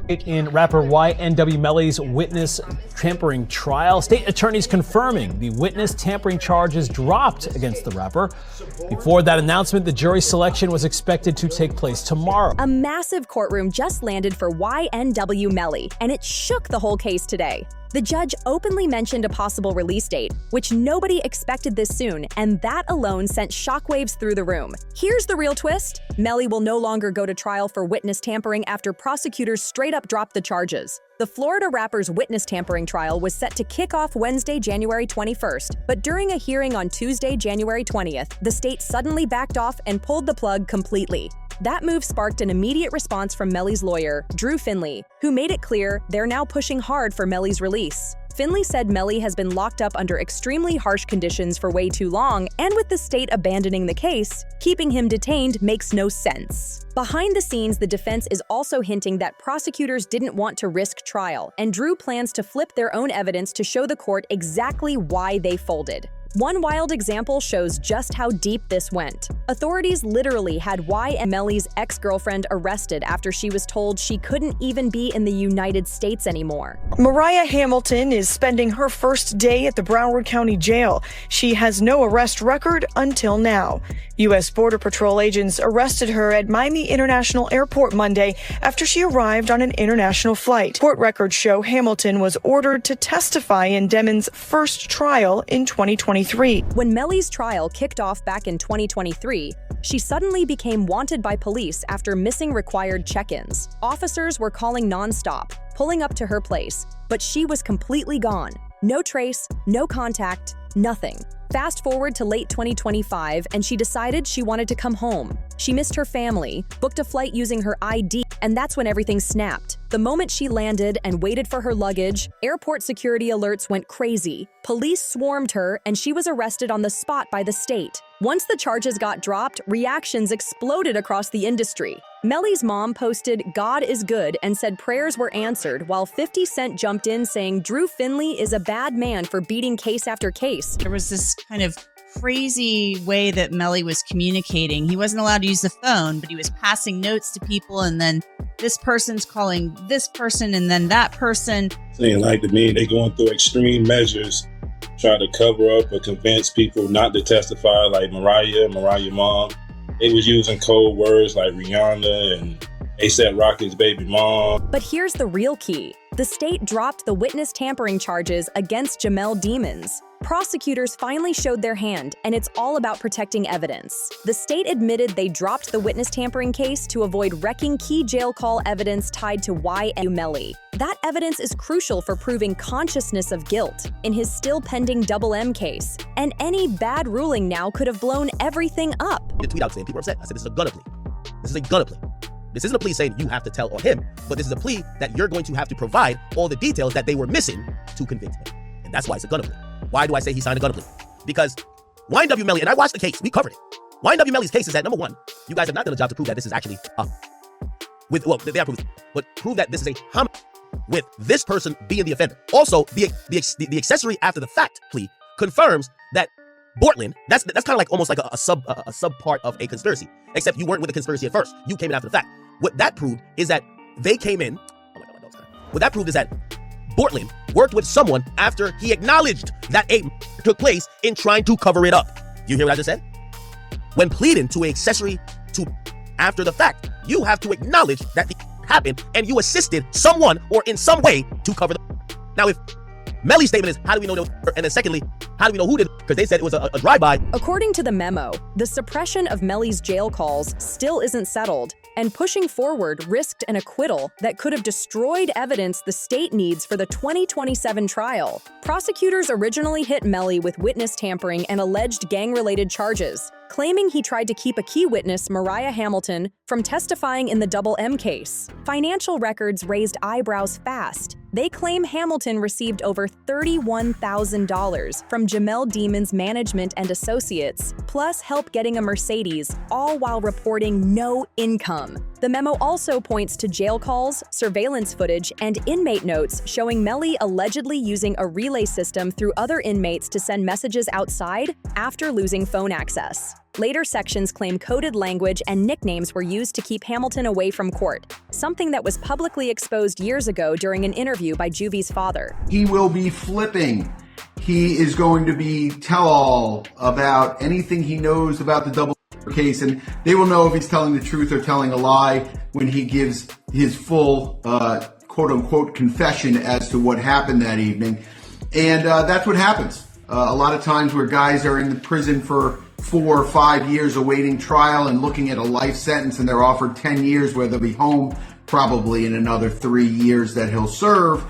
In rapper YNW Melly's witness tampering trial, state attorneys confirming the witness tampering charges dropped against the rapper. Before that announcement, the jury selection was expected to take place tomorrow. A massive courtroom just landed for YNW Melly, and it shook the whole case today. The judge openly mentioned a possible release date, which nobody expected this soon, and that alone sent shockwaves through the room. Here's the real twist. Melly will no longer go to trial for witness tampering after prosecutors straight up dropped the charges. The Florida rapper's witness tampering trial was set to kick off Wednesday, January 21st, but during a hearing on Tuesday, January 20th, the state suddenly backed off and pulled the plug completely. That move sparked an immediate response from Melly's lawyer, Drew Finley, who made it clear they're now pushing hard for Melly's release. Finley said Melly has been locked up under extremely harsh conditions for way too long, and with the state abandoning the case, keeping him detained makes no sense. Behind the scenes, the defense is also hinting that prosecutors didn't want to risk trial, and Drew plans to flip their own evidence to show the court exactly why they folded. One wild example shows just how deep this went. Authorities literally had YNW Melly's ex-girlfriend arrested after she was told she couldn't even be in the United States anymore. Mariah Hamilton is spending her first day at the Broward County Jail. She has no arrest record until now. U.S. Border Patrol agents arrested her at Miami International Airport Monday after she arrived on an international flight. Court records show Hamilton was ordered to testify in Demon's first trial in 2023. When Melly's trial kicked off back in 2023, she suddenly became wanted by police after missing required check-ins. Officers were calling nonstop, pulling up to her place, but she was completely gone. No trace, no contact, nothing. Fast forward to late 2025, and she decided she wanted to come home. She missed her family, booked a flight using her ID, and that's when everything snapped. The moment she landed and waited for her luggage, airport security alerts went crazy. Police swarmed her, and she was arrested on the spot by the state. Once the charges got dropped, reactions exploded across the industry. Melly's mom posted, "God is good," and said prayers were answered, while 50 Cent jumped in saying Drew Finley is a bad man for beating case after case. There was this kind of crazy way that Melly was communicating. He wasn't allowed to use the phone, but he was passing notes to people, and then this person's calling this person and then that person. Saying like to me, they going through extreme measures, trying to cover up or convince people not to testify, like Mariah mom. They was using code words like Rihanna and A$AP Rocky's baby mom. But here's the real key. The state dropped the witness tampering charges against Jamel Demons. Prosecutors finally showed their hand, and it's all about protecting evidence. The state admitted they dropped the witness tampering case to avoid wrecking key jail call evidence tied to YNW Melly. That evidence is crucial for proving consciousness of guilt in his still pending Double M case, and any bad ruling now could have blown everything up. The tweet out saying people are upset. I said, this is a gunna plea. This is a gunna plea. This isn't a plea saying you have to tell on him, but this is a plea that you're going to have to provide all the details that they were missing to convict him. And that's why it's a gunna plea. Why do I say he signed a gunna plea? Because YNW Melly, and I watched the case, we covered it. YNW Melly's case is that, number one, you guys have not done a job to prove that this is actually they have proved, but prove that this is a homicide with this person being the offender. Also, the accessory after the fact plea confirms that Bortlen, that's kind of like almost like a sub part of a conspiracy, except you weren't with the conspiracy at first. You came in after the fact. What that proved is that they came in. Oh my God, my dog's dying. What that proved is that Bortlen worked with someone after he acknowledged that a took place in trying to cover it up. Do you hear what I just said? When pleading to an accessory to after the fact, you have to acknowledge that it happened and you assisted someone or in some way to cover the. Now, if Melly's statement is, how do we know? And then secondly, how do we know who did it? Because they said it was a drive-by. According to the memo, the suppression of Melly's jail calls still isn't settled, and pushing forward risked an acquittal that could have destroyed evidence the state needs for the 2027 trial. Prosecutors originally hit Melly with witness tampering and alleged gang-related charges, claiming he tried to keep a key witness, Mariah Hamilton, from testifying in the Double M case. Financial records raised eyebrows fast. They claim Hamilton received over $31,000 from Jamel Demons management and associates, plus help getting a Mercedes, all while reporting no income. The memo also points to jail calls, surveillance footage, and inmate notes showing Melly allegedly using a relay system through other inmates to send messages outside after losing phone access. Later sections claim coded language and nicknames were used to keep Hamilton away from court, something that was publicly exposed years ago during an interview by Juvie's father. He will be flipping. He is going to be tell-all about anything he knows about the double case, and they will know if he's telling the truth or telling a lie when he gives his full quote-unquote confession as to what happened that evening. And that's what happens. A lot of times where guys are in the prison for 4 or 5 years awaiting trial and looking at a life sentence, and they're offered 10 years where they'll be home probably in another 3 years that he'll serve,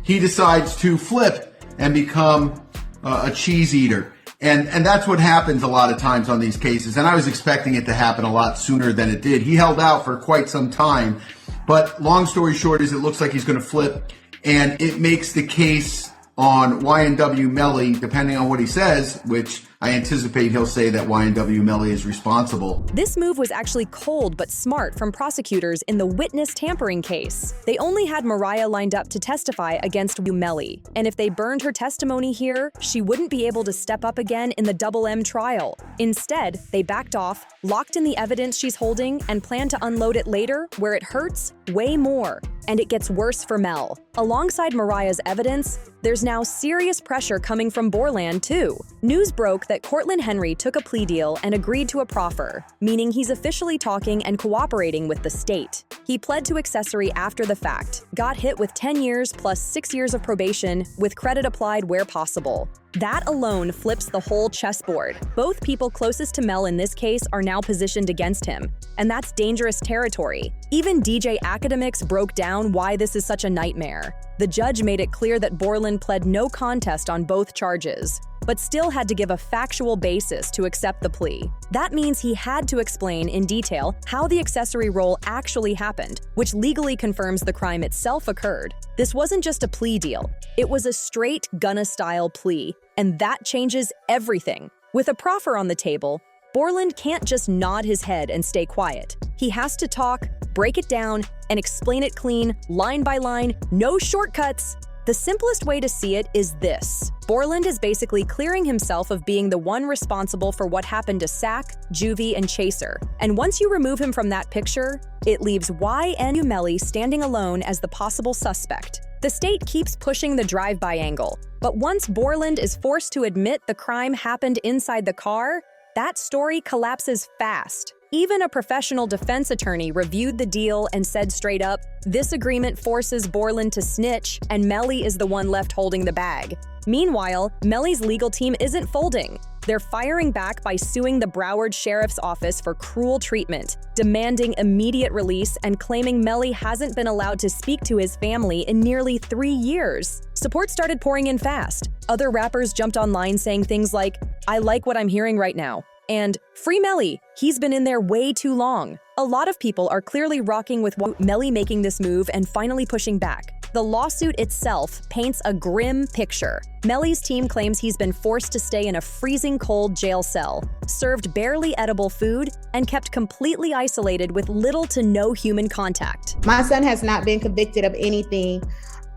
he decides to flip and become a cheese eater. And that's what happens a lot of times on these cases. And I was expecting it to happen a lot sooner than it did. He held out for quite some time. But long story short is it looks like he's going to flip. And it makes the case on YNW Melly, depending on what he says, which I anticipate he'll say that YNW Melly is responsible. This move was actually cold but smart from prosecutors in the witness tampering case. They only had Mariah lined up to testify against Melly, and if they burned her testimony here, she wouldn't be able to step up again in the Double M trial. Instead, they backed off, locked in the evidence she's holding, and plan to unload it later, where it hurts way more. And it gets worse for Mel. Alongside Mariah's evidence, there's now serious pressure coming from Bortlen, too. News broke that Cortland Henry took a plea deal and agreed to a proffer, meaning he's officially talking and cooperating with the state. He pled to accessory after the fact, got hit with 10 years plus 6 years of probation, with credit applied where possible. That alone flips the whole chessboard. Both people closest to Mel in this case are now positioned against him, and that's dangerous territory. Even DJ Academics broke down why this is such a nightmare. The judge made it clear that Bortlen pled no contest on both charges, but still had to give a factual basis to accept the plea. That means he had to explain in detail how the accessory role actually happened, which legally confirms the crime itself occurred. This wasn't just a plea deal, it was a straight Gunna-style plea, and that changes everything. With a proffer on the table, Bortlen can't just nod his head and stay quiet. He has to talk, break it down, and explain it clean, line by line, no shortcuts. The simplest way to see it is this. Bortlen is basically clearing himself of being the one responsible for what happened to Sack, Juvie, and Chaser. And once you remove him from that picture, it leaves YNW Melly standing alone as the possible suspect. The state keeps pushing the drive-by angle, but once Bortlen is forced to admit the crime happened inside the car, that story collapses fast. Even a professional defense attorney reviewed the deal and said straight up, this agreement forces Bortlen to snitch, and Melly is the one left holding the bag. Meanwhile, Melly's legal team isn't folding. They're firing back by suing the Broward Sheriff's Office for cruel treatment, demanding immediate release and claiming Melly hasn't been allowed to speak to his family in nearly 3 years. Support started pouring in fast. Other rappers jumped online saying things like, I like what I'm hearing right now, and free Melly, he's been in there way too long. A lot of people are clearly rocking with Melly making this move and finally pushing back. The lawsuit itself paints a grim picture. Melly's team claims he's been forced to stay in a freezing cold jail cell, served barely edible food, and kept completely isolated with little to no human contact. My son has not been convicted of anything,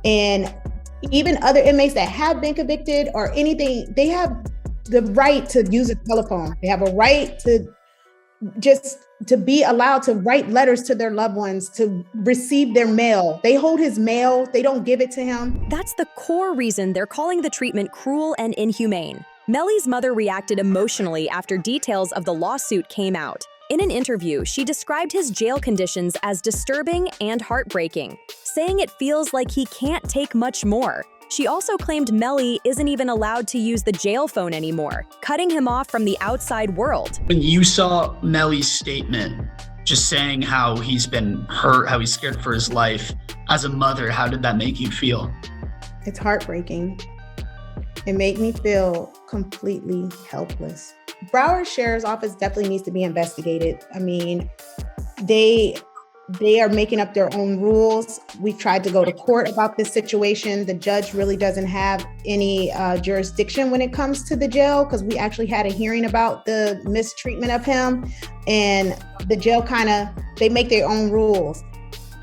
and even other inmates that have been convicted or anything, they have the right to use a telephone. They have a right to just to be allowed to write letters to their loved ones, to receive their mail. They hold his mail, they don't give it to him. That's the core reason they're calling the treatment cruel and inhumane. Melly's mother reacted emotionally after details of the lawsuit came out. In an interview, she described his jail conditions as disturbing and heartbreaking, saying it feels like he can't take much more. She also claimed Melly isn't even allowed to use the jail phone anymore, cutting him off from the outside world. When you saw Melly's statement, just saying how he's been hurt, how he's scared for his life, as a mother, how did that make you feel? It's heartbreaking. It made me feel completely helpless. Broward Sheriff's Office definitely needs to be investigated. I mean, they are making up their own rules. We've tried to go to court about this situation. The judge really doesn't have any jurisdiction when it comes to the jail, because we actually had a hearing about the mistreatment of him, and the jail they make their own rules.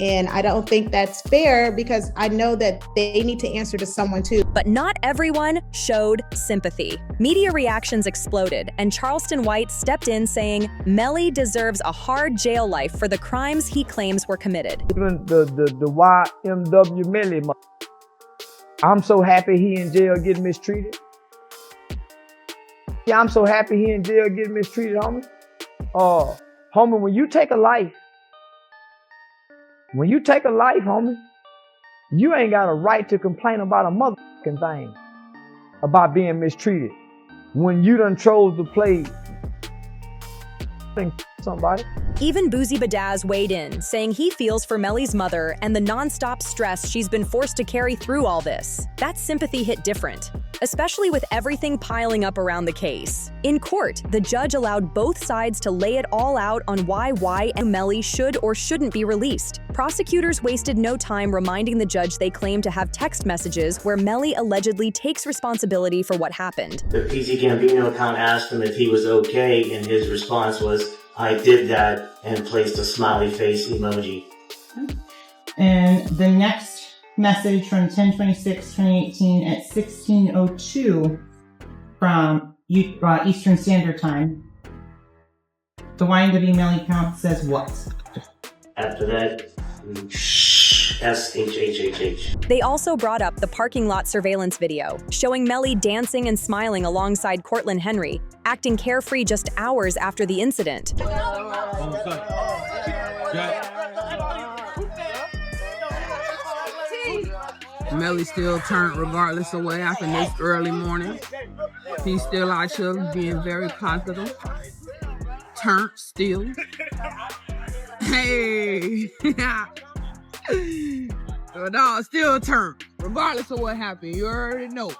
And I don't think that's fair because I know that they need to answer to someone too. But not everyone showed sympathy. Media reactions exploded, and Charleston White stepped in saying Melly deserves a hard jail life for the crimes he claims were committed. Even the YNW Melly, I'm so happy he in jail getting mistreated. Yeah, I'm so happy he in jail getting mistreated, homie. Homie, when you take a life, homie, you ain't got a right to complain about a motherfucking thing about being mistreated when you done chose to play somebody. Even Boozy Badaz weighed in, saying he feels for Melly's mother and the nonstop stress she's been forced to carry through all this. That sympathy hit different, especially with everything piling up around the case. In court, the judge allowed both sides to lay it all out on why YNW Melly should or shouldn't be released. Prosecutors wasted no time reminding the judge they claimed to have text messages where Melly allegedly takes responsibility for what happened. The PC Gambino account asked him if he was okay, and his response was, "I did that," and placed a smiley face emoji. And the next message from 10/26/2018 at 16:02 from Eastern Standard Time. The YNW Melly account says what? After that, SHHHH. They also brought up the parking lot surveillance video, showing Melly dancing and smiling alongside Cortland Henry, acting carefree just hours after the incident. Melly still turned regardless of what happened this early morning. He's still out here being very positive. Turned still. Hey! No, still turned, regardless of what happened. You already know.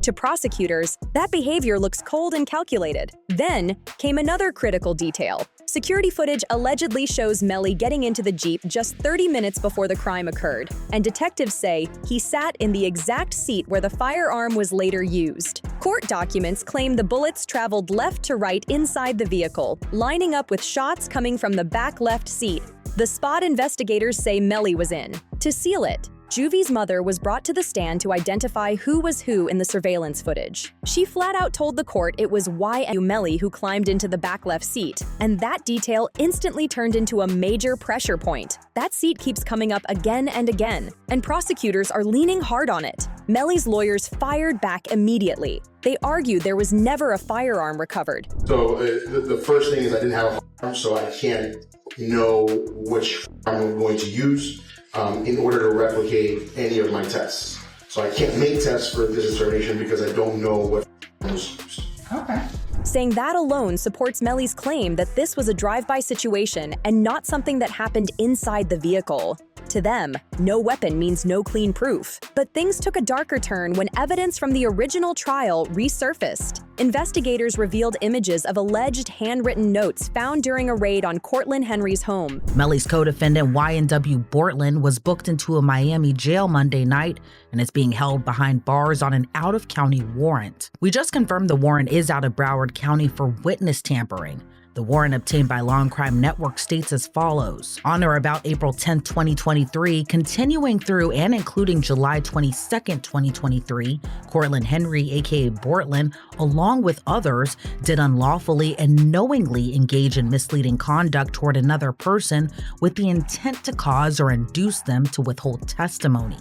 To prosecutors, that behavior looks cold and calculated. Then came another critical detail. Security footage allegedly shows Melly getting into the Jeep just 30 minutes before the crime occurred, and detectives say he sat in the exact seat where the firearm was later used. Court documents claim the bullets traveled left to right inside the vehicle, lining up with shots coming from the back left seat, the spot investigators say Melly was in. To seal it, Juvie's mother was brought to the stand to identify who was who in the surveillance footage. She flat out told the court it was YNW Melly who climbed into the back left seat, and that detail instantly turned into a major pressure point. That seat keeps coming up again and again, and prosecutors are leaning hard on it. Melly's lawyers fired back immediately. They argued there was never a firearm recovered. So the first thing is I didn't have a firearm, so I can't know which firearm I'm going to use in order to replicate any of my tests. So I can't make tests for this determination because I don't know what was used. Okay. Saying that alone supports Melly's claim that this was a drive-by situation and not something that happened inside the vehicle. To them, no weapon means no clean proof. But things took a darker turn when evidence from the original trial resurfaced. Investigators revealed images of alleged handwritten notes found during a raid on Cortland Henry's home. Melly's co-defendant YNW Bortlen was booked into a Miami jail Monday night and is being held behind bars on an out-of-county warrant. We just confirmed the warrant is out of Broward County for witness tampering. The warrant obtained by Law and Crime Network states as follows. On or about April 10, 2023, continuing through and including July 22, 2023, Cortland Henry, aka Bortlen, along with others, did unlawfully and knowingly engage in misleading conduct toward another person with the intent to cause or induce them to withhold testimony.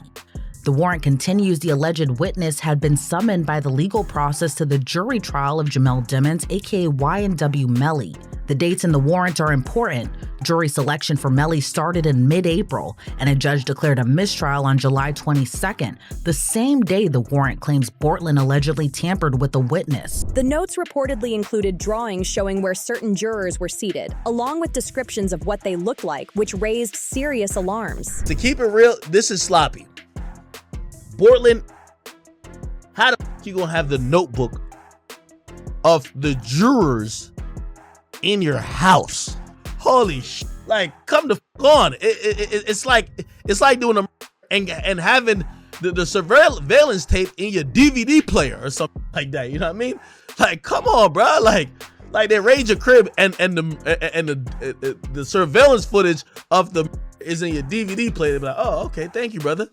The warrant continues the alleged witness had been summoned by the legal process to the jury trial of Jamel Dimmons, aka YNW Melly. The dates in the warrant are important. Jury selection for Melly started in mid-April, and a judge declared a mistrial on July 22nd, the same day the warrant claims Bortlen allegedly tampered with the witness. The notes reportedly included drawings showing where certain jurors were seated, along with descriptions of what they looked like, which raised serious alarms. To keep it real, this is sloppy. Bortlen, how the f you gonna have the notebook of the jurors in your house? Holy sh! Like, come the f on! It's like doing a and having the surveillance tape in your DVD player or something like that. You know what I mean? Like, come on, bro! Like Like they raid your crib and the surveillance footage of the is in your DVD player. Like, oh, okay, thank you, brother.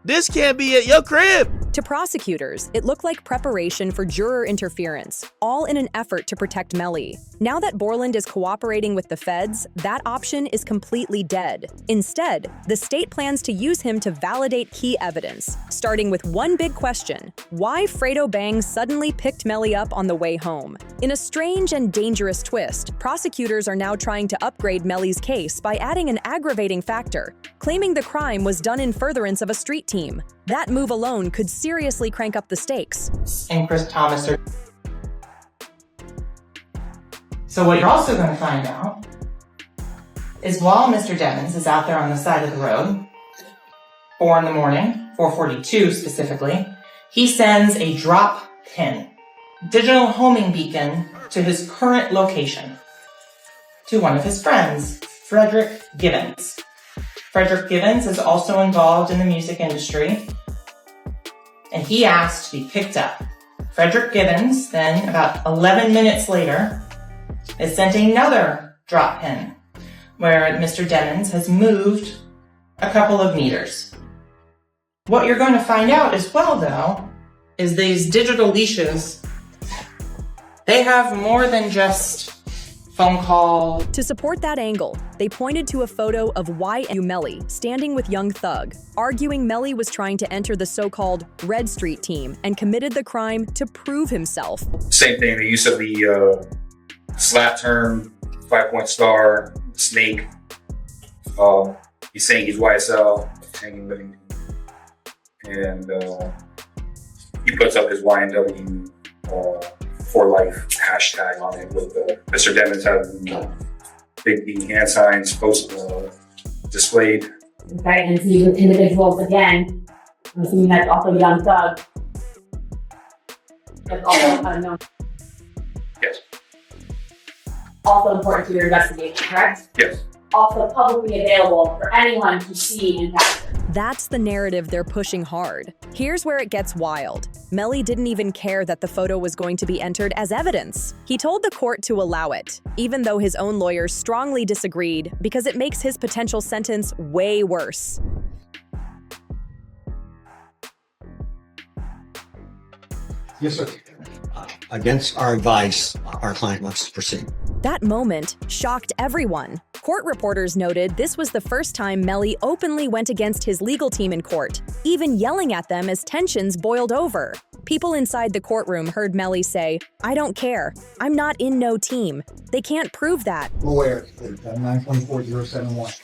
This can't be at your crib. To prosecutors, it looked like preparation for juror interference, all in an effort to protect Melly. Now that Bortlen is cooperating with the feds, that option is completely dead. Instead, the state plans to use him to validate key evidence, starting with one big question: why Fredo Bang suddenly picked Melly up on the way home. In a strange and dangerous twist, prosecutors are now trying to upgrade Melly's case by adding an aggravating factor, claiming the crime was done in furtherance of a street team. That move alone could seriously crank up the stakes. And Chris Thomas are... So what you're also going to find out is while Mr. Devins is out there on the side of the road, 4 in the morning, 4:42 specifically, he sends a drop pin, digital homing beacon, to his current location, to one of his friends, Frederick Gibbons. Frederick Gibbons is also involved in the music industry, and he asked to be picked up. Frederick Gibbons, then, about 11 minutes later, is sent another drop pin, where Mr. Devins has moved a couple of meters. What you're going to find out as well, though, is these digital leashes, they have more than just phone call. To support that angle, they pointed to a photo of YNW Melly standing with Young Thug, arguing Melly was trying to enter the so-called Red Street team and committed the crime to prove himself. Same thing, the use of the slap term, 5-point star, snake. He's saying he's YSL, hanging with him. And he puts up his YNW for life hashtag on it with Mr. Devins having big hand signs displayed. Okay, and see individuals again. I'm assuming that's also Young Thug. That's also unknown. Yes. Also important to your investigation, correct? Yes. Also publicly available for anyone to see and capture. That's the narrative they're pushing hard. Here's where it gets wild. Melly didn't even care that the photo was going to be entered as evidence. He told the court to allow it, even though his own lawyers strongly disagreed because it makes his potential sentence way worse. Yes, sir. Against our advice, our client wants to proceed. That moment shocked everyone. Court reporters noted this was the first time Melly openly went against his legal team in court, even yelling at them as tensions boiled over. People inside the courtroom heard Melly say, "I don't care. I'm not in no team. They can't prove that." Lawyer, 924-071.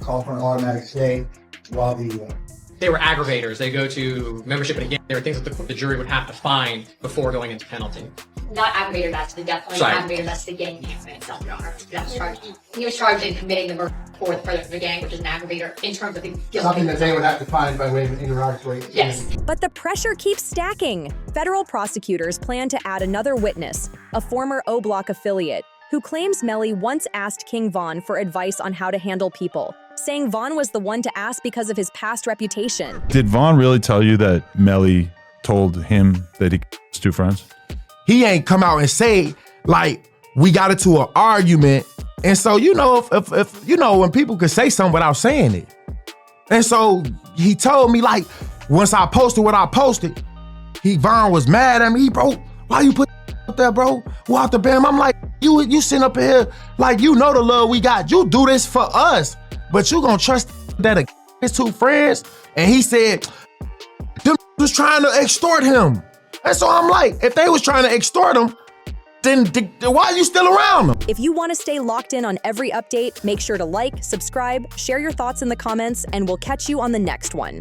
Call for an automatic stay while they were aggravators. They go to membership, and again, there are things that the jury would have to find before going into penalty. Not aggravator, that's the death penalty. Aggravator, that's the gang enhancement itself, Your Honor. That was charged. He was charged in committing the murder for the furtherance of the gang, which is an aggravator in terms of the guilt. Something that they would have to find by way of an interrogatory. Yes. But the pressure keeps stacking. Federal prosecutors plan to add another witness, a former O-Block affiliate, who claims Melly once asked King Von for advice on how to handle people, saying Von was the one to ask because of his past reputation. Did Von really tell you that Melly told him that he was two friends? He ain't come out and say, like, we got into an argument. And so, you know, if you know, when people could say something without saying it. And so he told me, like, once I posted what I posted, Von was mad at me. Bro, why you put up there, bro? Walk the bam. I'm like, you sitting up here, like, you know the love we got. You do this for us, but you gonna trust that his two friends? And he said, them was trying to extort him. And so I'm like, if they was trying to extort him, then why are you still around them? If you want to stay locked in on every update, make sure to like, subscribe, share your thoughts in the comments, and we'll catch you on the next one.